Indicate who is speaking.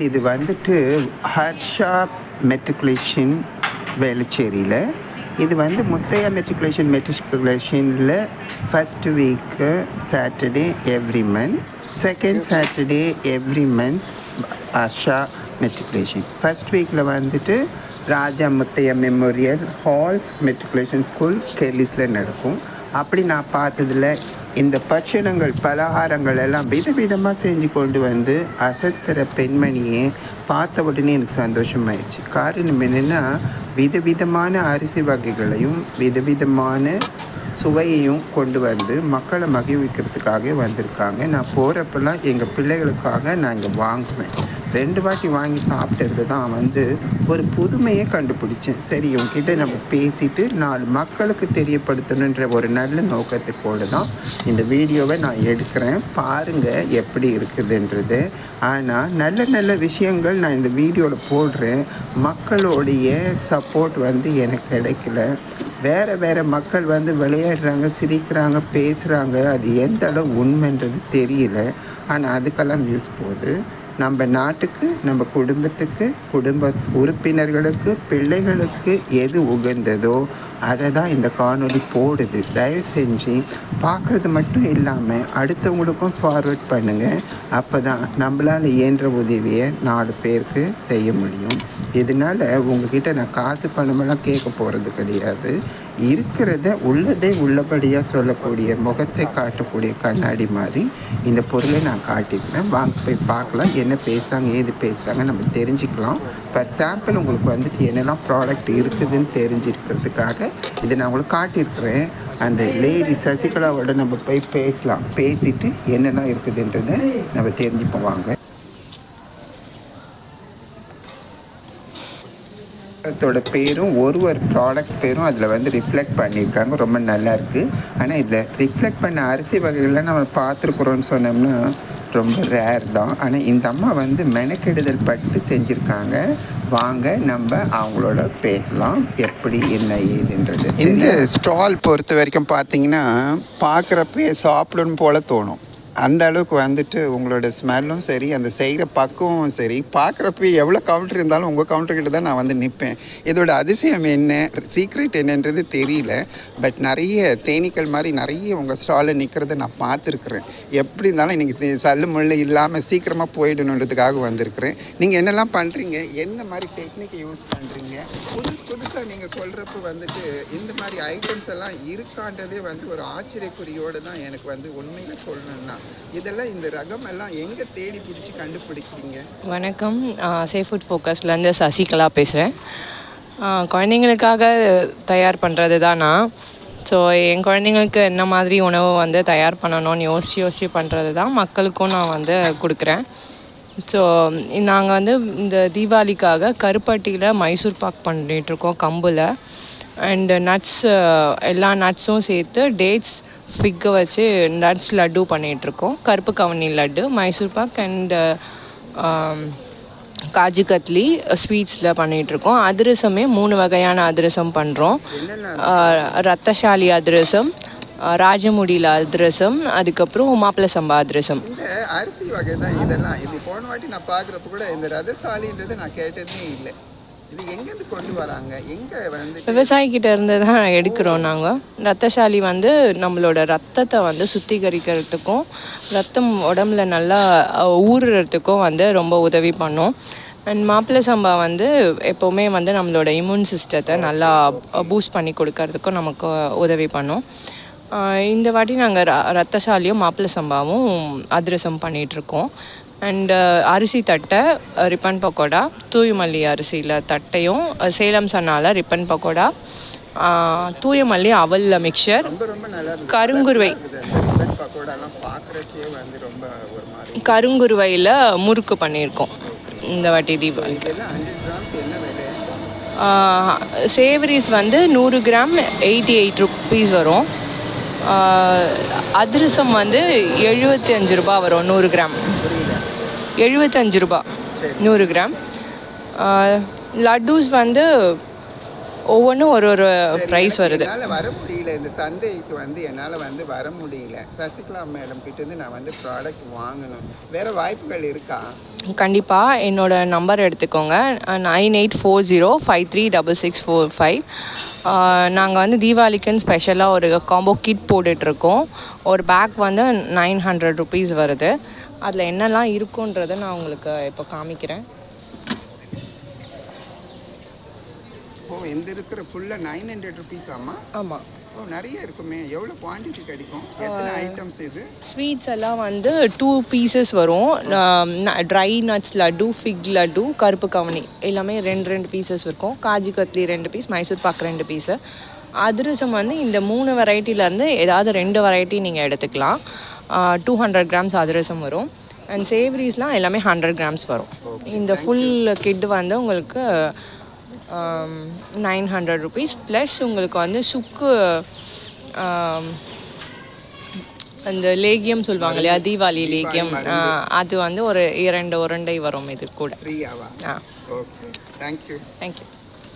Speaker 1: இது வந்துட்டு ஹர்ஷா மெட்ரிகுலேஷன் வேளச்சேரியில். இது வந்து முத்தையா மெட்ரிகுலேஷனில் first week Saturday every month, second Saturday every month Harsha matriculation. First வீக்கில் வந்துட்டு Raja Muthiah memorial halls matriculation school கெல்லிஸில் நடக்கும். அப்படி நான் பார்த்ததில் இந்த பட்சணங்கள் பலகாரங்கள் எல்லாம் விதவிதமாக செஞ்சு கொண்டு வந்து அசத்துற பெண்மணியே பார்த்த உடனே எனக்கு சந்தோஷமாயிடுச்சு. காரணம் என்னென்னா, விதவிதமான அரிசி வகைகளையும் விதவிதமான சுவையையும் கொண்டு வந்து மக்களை மகிழ்விக்கிறதுக்காக வந்திருக்காங்க. நான் போகிறப்பெல்லாம் எங்கள் பிள்ளைகளுக்காக நான் இங்கே வாங்குவேன். 2 வாட்டி வாங்கி சாப்பிட்டதுக்கு தான் வந்து ஒரு புதுமையை கண்டுபிடிச்சேன். சரி, இவங்ககிட்ட நம்ம பேசிட்டு 4 மக்களுக்கு தெரியப்படுத்தணுன்ற ஒரு நல்ல நோக்கத்துக்கோடு தான் இந்த வீடியோவை நான் எடுக்கிறேன். பாருங்கள் எப்படி இருக்குதுன்றது. ஆனால் நல்ல நல்ல விஷயங்கள் நான் இந்த வீடியோவில் போடுறேன். மக்களுடைய சப்போர்ட் வந்து எனக்கு கிடைக்கல. வேறு மக்கள் வந்து விளையாடுறாங்க, சிரிக்கிறாங்க, பேசுகிறாங்க. அது எந்த அளவு உண்மைன்றது தெரியல. ஆனால் அதுக்கெல்லாம் வியூஸ் போகுது. நம்ம நாட்டுக்கு, நம்ம குடும்பத்துக்கு, குடும்ப உறுப்பினர்களுக்கு, பிள்ளைகளுக்கு எது உகந்ததோ அதை தான் இந்த காணொளி போடுது. தயவு செஞ்சு பார்க்குறது மட்டும் இல்லாமல் அடுத்தவங்களுக்கும் ஃபார்வர்ட் பண்ணுங்கள். அப்போ தான் நம்மளால் இயன்ற உதவியை 4 பேருக்கு செய்ய முடியும். இதனால் உங்ககிட்ட நான் காசு பணமெல்லாம் கேட்க போகிறது கிடையாது. இருக்கிறத உள்ளதே உள்ளபடியாக சொல்லக்கூடிய, முகத்தை காட்டக்கூடிய கண்ணாடி மாதிரி இந்த பொருளை நான் காட்டிக்கிறேன். வாங்க போய் பார்க்கலாம், என்ன பேசுகிறாங்க, ஏது பேசுகிறாங்க நம்ம தெரிஞ்சுக்கலாம். ஃபார் சாம்பிள் உங்களுக்கு வந்துட்டு என்னெல்லாம் ப்ராடக்ட் இருக்குதுன்னு தெரிஞ்சிருக்கிறதுக்காக இதை நான் உங்களுக்கு காட்டியிருக்கிறேன். அந்த லேடி சசிகலாவோட நம்ம போய் பேசலாம். பேசிட்டு என்னெல்லாம் இருக்குதுன்றதை நம்ம தெரிஞ்சுப்போம். வாங்க. ப்ராடக்டோட பேரும் ஒரு ப்ராடக்ட் பேரும் அதில் வந்து ரிஃப்ளெக்ட் பண்ணியிருக்காங்க. ரொம்ப நல்லாயிருக்கு. ஆனால் இதில் ரிஃப்ளெக்ட் பண்ண அரிசி வகைகள்லாம் நம்ம பார்த்துருக்குறோன்னு சொன்னோம்னா ரொம்ப ரேர் தான். ஆனால் இந்த அம்மா வந்து மெனக்கெடுதல் பட்டு செஞ்சுருக்காங்க. வாங்க நம்ம அவங்களோட பேசலாம், எப்படி என்ன ஏதுன்றது. இந்த ஸ்டால் பொறுத்த வரைக்கும் பார்த்தீங்கன்னா பார்க்குறப்ப சாப்பிடணும் போல் தோணும். அந்த அளவுக்கு வந்துட்டு உங்களோட ஸ்மெல்லும் சரி, அந்த செய்கிற பக்குவமும் சரி, பார்க்குறப்ப எவ்வளோ கவுண்டர் இருந்தாலும் உங்கள் கவுண்டர்கிட்ட தான் நான் வந்து நிற்பேன். இதோட அதிசயம் என்ன, சீக்ரெட் என்னன்றது தெரியல. பட் நிறைய தேனீக்கள் மாதிரி நிறைய உங்கள் ஸ்டாலில் நிற்கிறத நான் பார்த்துருக்குறேன். எப்படி இருந்தாலும் இன்றைக்கி சல்லு முள்ளு இல்லாமல் சீக்கிரமாக போயிடணுன்றதுக்காக வந்திருக்கிறேன். நீங்கள் என்னெல்லாம் பண்ணுறீங்க, எந்த மாதிரி டெக்னிக்கை யூஸ் பண்ணுறீங்க, புதுசாக நீங்கள் சொல்கிறப்ப வந்துட்டு இந்த மாதிரி ஐட்டம்ஸ் எல்லாம் இருக்கான்றதே வந்து ஒரு ஆச்சரியக்குறியோடு தான் எனக்கு வந்து உண்மையில் சொல்லணும்னா இதெல்லாம் இந்த ரகம் எல்லாம் எங்கே தேடி பிடிச்சி கண்டுபிடிக்கிறீங்க?
Speaker 2: வணக்கம், சேஃப் ஃபுட் ஃபோக்கஸ்லேருந்து சசிகலா பேசுகிறேன். குழந்தைங்களுக்காக தயார் பண்ணுறது தான் நான். ஸோ என் குழந்தைங்களுக்கு என்ன மாதிரி உணவு வந்து தயார் பண்ணணும்னு யோசித்து பண்ணுறது தான் மக்களுக்கும் நான் வந்து கொடுக்குறேன். ஸோ நாங்கள் வந்து இந்த தீபாவளிக்காக கருப்பட்டியில் மைசூர் பாக் பண்ணிகிட்ருக்கோம், கம்பில். அண்டு நட்ஸ், எல்லா நட்ஸும் சேர்த்து டேட்ஸ், ஃபிக்கை வச்சு நட்ஸ் லட்டு பண்ணிகிட்ருக்கோம். கருப்பு கவனி லட்டு, மைசூர் பாக் அண்டு காஜு கத்லி ஸ்வீட்ஸில் பண்ணிகிட்ருக்கோம். அதிரசமே 3 வகையான அதிரசம் பண்ணுறோம். ரத்தசாலி அதிரசம், ராஜமுடியில் அதிரசம், அதுக்கப்புறம் மாப்பிள்ளை சம்பா அதிரசம்.
Speaker 1: இந்த அரிசி வகை தான் இதெல்லாம். இது போன வாட்டி நான் பார்க்குறப்ப கூட இந்த ரதசாலின்றது நான் கேட்டதே இல்லை. இது எங்கேருந்து கொண்டு வராங்க, எங்கே வந்து?
Speaker 2: விவசாயிக்கிட்ட இருந்து தான் எடுக்கிறோம் நாங்கள். ரத்தசாலி வந்து நம்மளோட ரத்தத்தை வந்து சுத்திகரிக்கிறதுக்கும் ரத்தம் உடம்புல நல்லா ஊறுறதுக்கும் வந்து ரொம்ப உதவி பண்ணும். அண்ட் மாப்பிள்ளை சம்பா வந்து எப்போவுமே வந்து நம்மளோட இம்யூன் சிஸ்டத்தை நல்லா பூஸ்ட் பண்ணி கொடுக்கறதுக்கும் நமக்கு உதவி பண்ணும். இந்த வாட்டி நாங்கள் ரத்தசாலியும் மாப்பிள்ளை சம்பாவும் அதிரசம் பண்ணிகிட்ருக்கோம். அண்டு அரிசி தட்டை, ரிப்பன் பக்கோடா, தூயமல்லி அரிசியில் தட்டையும், சேலம் சன்னால ரிப்பன் பக்கோடா, தூயமல்லி அவலில் மிக்சர், கருங்குருவை, கருங்குருவையில் முறுக்கு பண்ணியிருக்கோம் இந்த வாட்டி தீபாவளிக்கு. சேவரிஸ் வந்து 100 கிராம் 88 ருபீஸ் வரும். அதிரசம் வந்து 75 ரூபா வரும் 100 கிராம். 75 ரூபா 100 கிராம். லட்டூஸ் வந்து ஒவ்வொன்றும் ஒரு ஒரு ப்ரைஸ் வருது.
Speaker 1: என்னால் வர முடியல, இந்த சந்தைக்கு வந்து என்னால் வந்து வர முடியல. சசிகலா மேடம் கிட்டேருந்து நான் வந்து ப்ராடக்ட் வாங்கணும். வேறு வாய்ப்புகள் இருக்கா?
Speaker 2: கண்டிப்பாக என்னோட நம்பர் எடுத்துக்கோங்க, 9840536645. நாங்கள் வந்து தீபாவளிக்குன்னு ஸ்பெஷலாக ஒரு காம்போ கிட் போட்டுட்ருக்கோம். ஒரு பேக் வந்து 900 ருபீஸ் வருது. அதில் என்னெல்லாம் இருக்குன்றதை நான் உங்களுக்கு இப்போ காமிக்கிறேன்.
Speaker 1: ஓ, இந்த இருக்கிற ஃபுல்லாக 900 ருபீஸ் ஆமா?
Speaker 2: ஆமாம்.
Speaker 1: ஓ, நிறைய இருக்குமே. எவ்வளோ குவான்டிட்டி கிடைக்கும்? எத்தனை ஐட்டம்ஸ் இது?
Speaker 2: ஸ்வீட்ஸ் எல்லாம் வந்து 2 பீசஸ் வரும். ட்ரை நட்ஸ் லட்டு, ஃபிக் லட்டு, கருப்பு கவனி எல்லாமே 2 பீசஸ் இருக்கும். Kaju katli 2 piece, Mysore pak 2 piece. அதிரசம் வந்து இந்த 3 வெரைட்டிலேருந்து ஏதாவது 2 வெரைட்டி நீங்கள் எடுத்துக்கலாம். 200 கிராம்ஸ் அதிரசம் வரும். அண்ட் சேவரிஸ்லாம் எல்லாமே 100 கிராம்ஸ் வரும். இந்த ஃபுல் கிட் வந்து உங்களுக்கு 900 ருபீஸ். ப்ளஸ் உங்களுக்கு வந்து சுக்கு அந்த லேகியம் சொல்லுவாங்க இல்லையா, தீபாவளி லேகியம், அது வந்து ஒரு 2 உருண்டை வரும் இது கூட.
Speaker 1: ஃப்ரீயாவா?
Speaker 2: ஆ,
Speaker 1: ஓகே, தேங்க்யூ.
Speaker 2: தேங்க்யூ.